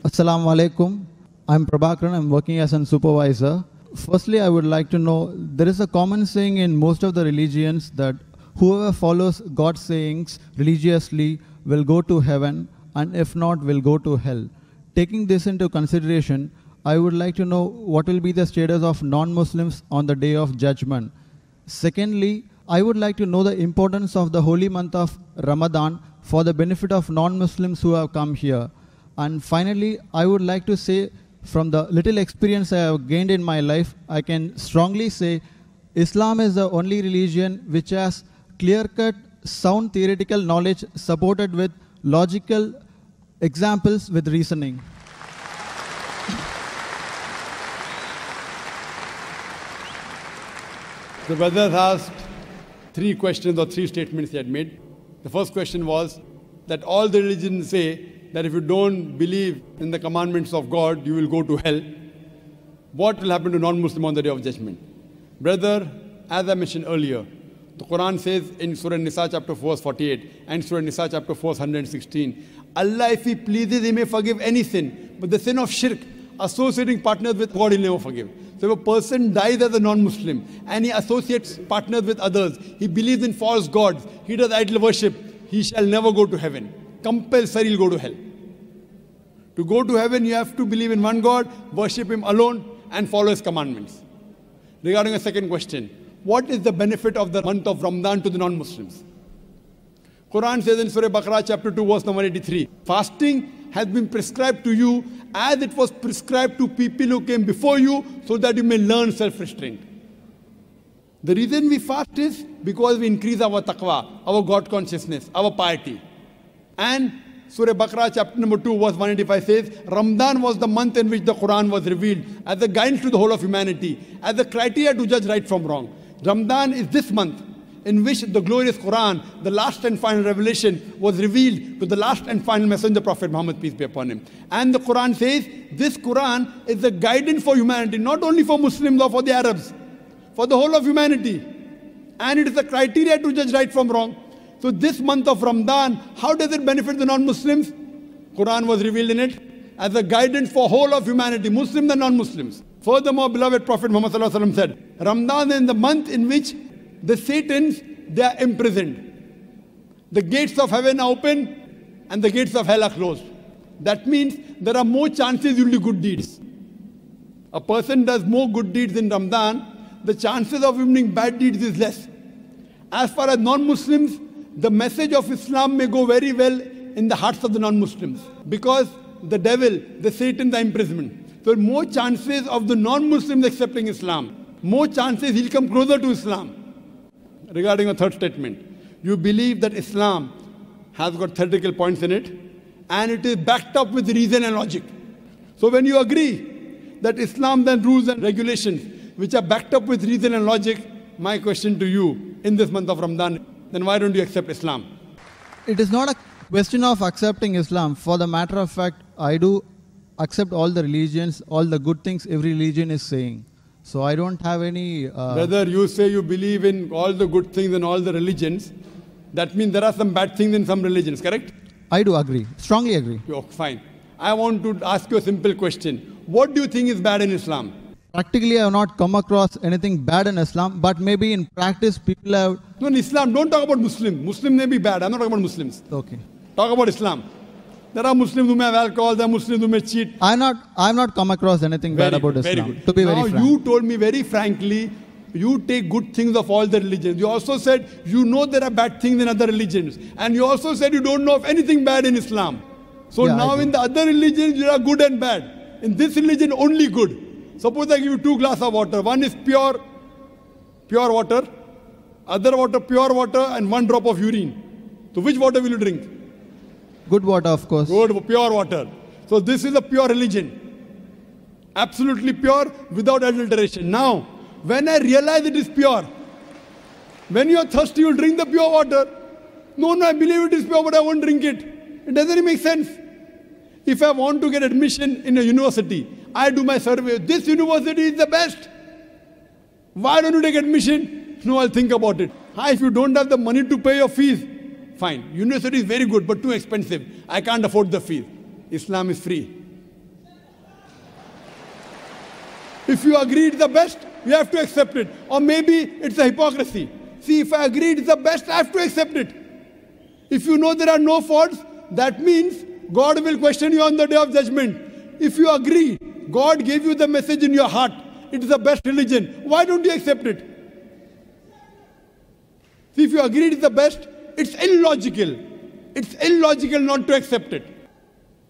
Assalamu alaikum. I'm Prabhakaran. I'm working as a supervisor. Firstly, I would like to know, there is a common saying in most of the religions that whoever follows God's sayings religiously will go to heaven, and if not, will go to hell. Taking this into consideration, I would like to know what will be the status of non-Muslims on the day of judgment. Secondly, I would like to know the importance of the holy month of Ramadan for the benefit of non-Muslims who have come here. And finally, I would like to say, from the little experience I have gained in my life, I can strongly say Islam is the only religion which has clear-cut, sound theoretical knowledge supported with logical examples with reasoning. The brother asked 3 questions or 3 statements he had made. The first question was that all the religions say that if you don't believe in the commandments of God, you will go to hell. What will happen to non-Muslim on the day of judgment? Brother, as I mentioned earlier, the Quran says in Surah Nisa chapter 4 verse 48 and Surah Nisa chapter 4 verse 116, Allah, if He pleases, He may forgive any sin, but the sin of shirk, associating partners with God, He'll never forgive. So if a person dies as a non-Muslim and he associates partners with others, he believes in false gods, he does idol worship, he shall never go to heaven. Compulsory he'll go to hell. To go to heaven, you have to believe in one God, worship Him alone, and follow His commandments. Regarding a second question, what is the benefit of the month of Ramadan to the non-Muslims? Quran says in Surah Baqarah chapter 2 verse number 83, fasting has been prescribed to you as it was prescribed to people who came before you, so that you may learn self-restraint. The reason we fast is because we increase our taqwa, our God consciousness, our piety. And Surah Baqarah chapter number 2 verse 185 says, Ramadan was the month in which the Quran was revealed as a guidance to the whole of humanity, as a criteria to judge right from wrong. Ramadan is this month in which the glorious Quran, the last and final revelation, was revealed to the last and final messenger, Prophet Muhammad, peace be upon him. And the Quran says, this Quran is a guidance for humanity, not only for Muslims or for the Arabs, for the whole of humanity. And it is a criteria to judge right from wrong. So this month of Ramadan, how does it benefit the non-Muslims? Quran was revealed in it as a guidance for whole of humanity, Muslims and non-Muslims. Furthermore, beloved Prophet Muhammad said, Ramadan is the month in which the Satans, they are imprisoned. The gates of heaven are open and the gates of hell are closed. That means there are more chances you will do good deeds. A person does more good deeds in Ramadan, the chances of him doing bad deeds is less. As far as non-Muslims, the message of Islam may go very well in the hearts of the non-Muslims, because the devil, the Satan, the imprisonment. So more chances of the non-Muslims accepting Islam. More chances he'll come closer to Islam. Regarding a third statement, you believe that Islam has got theoretical points in it and it is backed up with reason and logic. So when you agree that Islam then rules and regulations which are backed up with reason and logic, my question to you in this month of Ramadan, then why don't you accept Islam? It is not a question of accepting Islam. For the matter of fact, I do accept all the religions, all the good things every religion is saying. So I don't have any... Brother, you say you believe in all the good things in all the religions. That means there are some bad things in some religions, correct? I do agree. Strongly agree. Oh, fine. I want to ask you a simple question. What do you think is bad in Islam? Practically, I have not come across anything bad in Islam, but maybe in practice, people have... No, in Islam, don't talk about Muslim. Muslim may be bad. I'm not talking about Muslims. Okay. Talk about Islam. There are Muslims who may have alcohol, there are Muslims who may cheat. I've not come across anything bad about Islam. Very good. To be now very frank. You told me very frankly, you take good things of all the religions. You also said you know there are bad things in other religions. And you also said you don't know of anything bad in Islam. So yeah, now in the other religions, there are good and bad. In this religion, only good. Suppose I give you 2 glasses of water. One is pure water. Other water, pure water, and 1 drop of urine. So which water will you drink? Good water, of course. Good, pure water. So this is a pure religion. Absolutely pure, without adulteration. Now, when I realize it is pure, when you are thirsty, you will drink the pure water. No, I believe it is pure, but I won't drink it. It doesn't even make sense. If I want to get admission in a university, I do my survey. This university is the best. Why don't you take admission? No, I'll think about it. If you don't have the money to pay your fees, fine. University is very good, but too expensive. I can't afford the fees. Islam is free. If you agree it's the best, you have to accept it. Or maybe it's a hypocrisy. See, if I agree it's the best, I have to accept it. If you know there are no faults, that means God will question you on the day of judgment. If you agree, God gave you the message in your heart, it is the best religion, why don't you accept it? See, if you agree it's the best, it's illogical. It's illogical not to accept it.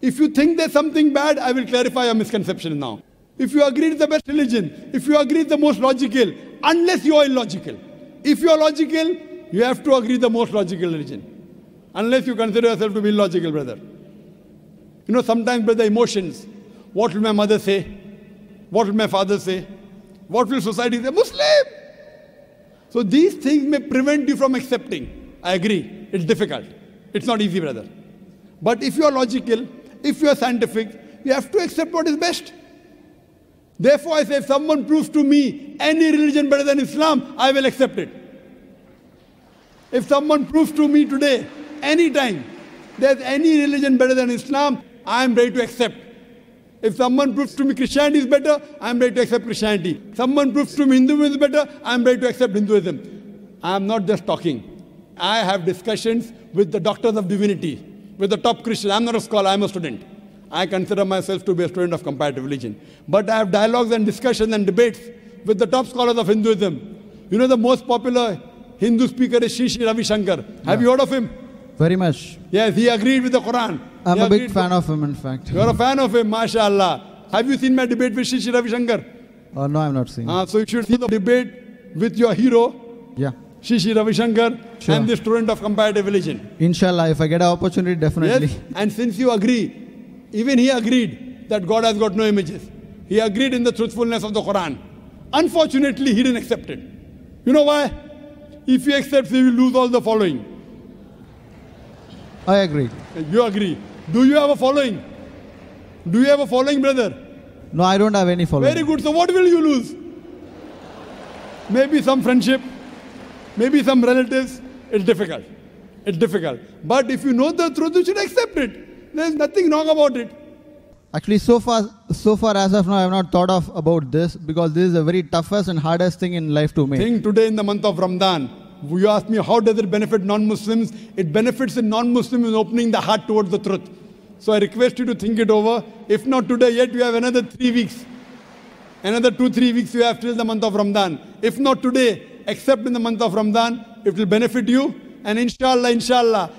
If you think there's something bad, I will clarify your misconception now. If you agree it's the best religion, if you agree it's the most logical, unless you are illogical. If you are logical, you have to agree the most logical religion. Unless you consider yourself to be illogical, brother. You know, sometimes, brother, emotions. What will my mother say? What will my father say? What will society say? Muslim! So these things may prevent you from accepting. I agree. It's difficult. It's not easy, brother. But if you are logical, if you are scientific, you have to accept what is best. Therefore, I say, if someone proves to me any religion better than Islam, I will accept it. If someone proves to me today, anytime, there's any religion better than Islam, I am ready to accept. If someone proves to me Christianity is better, I am ready to accept Christianity. Someone proves to me Hinduism is better, I am ready to accept Hinduism. I am not just talking. I have discussions with the doctors of divinity, with the top Christians. I am not a scholar, I am a student. I consider myself to be a student of comparative religion. But I have dialogues and discussions and debates with the top scholars of Hinduism. You know the most popular Hindu speaker is Sri Ravi Shankar. Have you heard of him? Very much. Yes, he agreed with the Quran. I'm a big fan of him, in fact. You are a fan of him, mashallah. Have you seen my debate with Sri Ravi Shankar? No, I'm not seen. So you should see the debate with your hero, Yeah. Sri Ravi Shankar, Sure. and the student of comparative religion. Inshallah, if I get an opportunity, definitely. Yes, and since you agree, even he agreed that God has got no images. He agreed in the truthfulness of the Quran. Unfortunately, he didn't accept it. You know why? If he accepts, he will lose all the following. I agree. You agree. Do you have a following? Do you have a following, brother? No, I don't have any following. Very good. So what will you lose? Maybe some friendship, maybe some relatives. It's difficult. It's difficult. But if you know the truth, you should accept it. There's nothing wrong about it. Actually, so far as of now, I have not thought of about this because this is the very toughest and hardest thing in life to make. Think today in the month of Ramadan. You ask me, how does it benefit non-Muslims? It benefits the non-Muslims in opening the heart towards the truth. So I request you to think it over. If not today, yet you have another 3 weeks. Another 2-3 weeks you have till the month of Ramadan. If not today, except in the month of Ramadan, it will benefit you. And inshallah,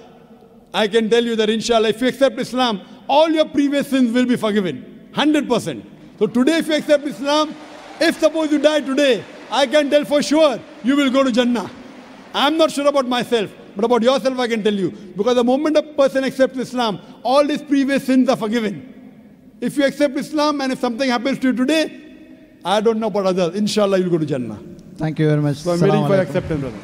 I can tell you that inshallah, if you accept Islam, all your previous sins will be forgiven. 100%. So today if you accept Islam, if suppose you die today, I can tell for sure you will go to Jannah. I am not sure about myself, but about yourself I can tell you. Because the moment a person accepts Islam, all his previous sins are forgiven. If you accept Islam and if something happens to you today, I don't know about others. Inshallah, you will go to Jannah. Thank you very much. So I'm waiting Assalamu for your alaikum. acceptance, brother.